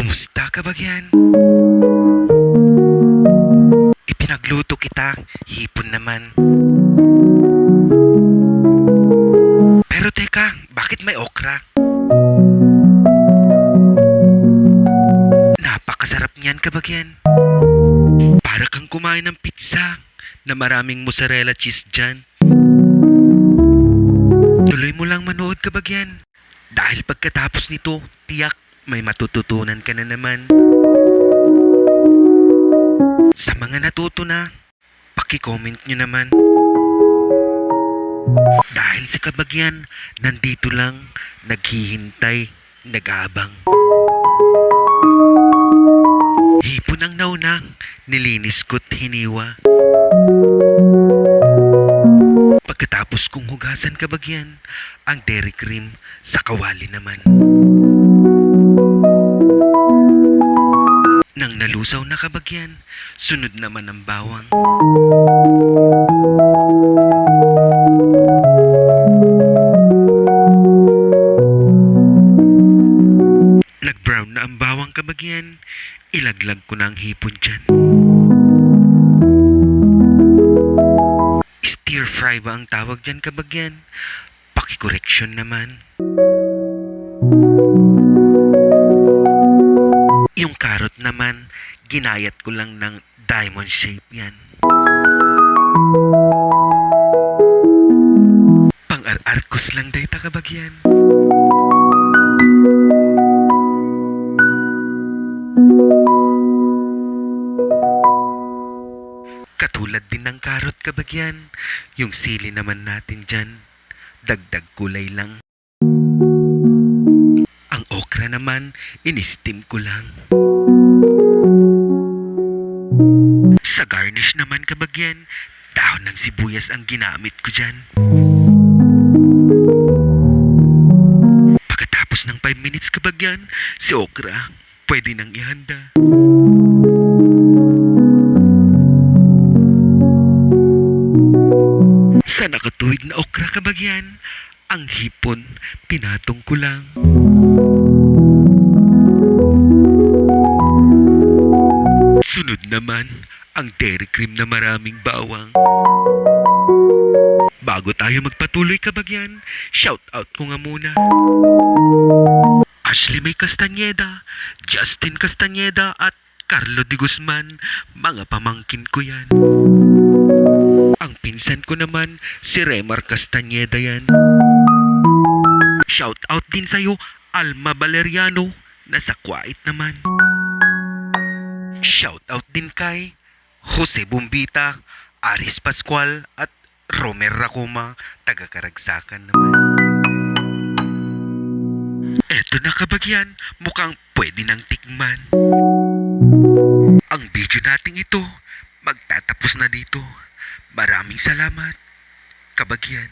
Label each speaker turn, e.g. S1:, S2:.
S1: Kumusta ka bagyan? Ipinagluto kita, hipon naman. Pero teka, bakit may okra? Napakasarap niyan kabagyan. Para kang kumain ng pizza na maraming mozzarella cheese dyan. Tuloy mo lang manood kabagyan. Dahil pagkatapos nito, tiyak may matututunan ka na naman. Sa mga natuto na, paki-comment nyo naman. Dahil sa kabagyan, nandito lang, naghihintay, nag-aabang. Hipon ang naunang, nilinis ko't hiniwa. Pagkatapos kong hugasan kabagyan, ang dairy cream sa kawali naman. Nang nalusaw na kabagyan, sunod naman ang bawang. Nag-brown na ang bawang kabagyan, ilaglag ko na ang hipon dyan. Stir fry ba ang tawag dyan kabagyan? Paki-correction naman. Yung carrot naman, ginayat ko lang ng diamond shape yan. Pang-ar-arkos lang day takabagyan. Katulad din ng carrot kabagyan, yung sili naman natin dyan, dagdag kulay lang. Ang okra naman, in-steam ko lang. Sa garnish naman kabagyan, dahon ng sibuyas ang ginamit ko dyan. Pagkatapos ng 5 minutes kabagyan, si okra, pwede nang ihanda. Sa nakatuwid na okra kabagyan, ang hipon, pinatong ko lang. Sunod naman, ang dairy cream na maraming bawang. Bago tayo magpatuloy kabagyan, shout out ko nga muna. Ashley May Castañeda, Justin Castañeda at Carlo de Guzman, mga pamangkin ko yan. Ang pinsan ko naman, si Remar Castañeda yan. Shout out din sa'yo, Alma Valeriano, nasa Kuwait naman. Shout out din kay Jose Bombita, Aris Pascual at Romer Racoma, taga Karagsakan naman. Eto na kabagyan, mukhang pwede nang tikman. Ang video nating ito, magtatapos na dito. Maraming salamat, kabagyan.